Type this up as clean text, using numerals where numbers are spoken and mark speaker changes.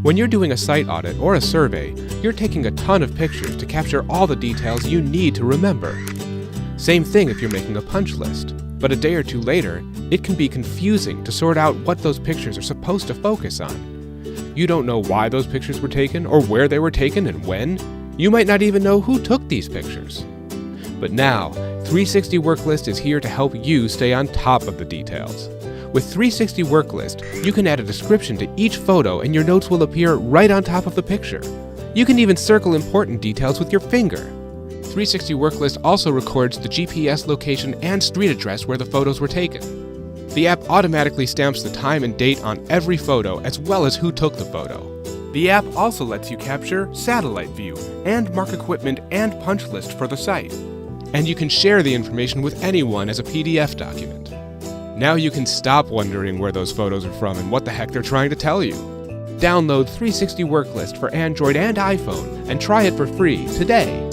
Speaker 1: When you're doing a site audit or a survey, you're taking a ton of pictures to capture all the details you need to remember. Same thing if you're making a punch list, but a day or two later, it can be confusing to sort out what those pictures are supposed to focus on. You don't know why those pictures were taken or where they were taken and when. You might not even know who took these pictures. But now, 360 Worklist is here to help you stay on top of the details. With 360 Worklist, you can add a description to each photo and your notes will appear right on top of the picture. You can even circle important details with your finger. 360 Worklist also records the GPS location and street address where the photos were taken. The app automatically stamps the time and date on every photo as well as who took the photo. The app also lets you capture satellite view and mark equipment and punch list for the site. And you can share the information with anyone as a PDF document. Now you can stop wondering where those photos are from and what the heck they're trying to tell you. Download 360 Worklist for Android and iPhone and try it for free today.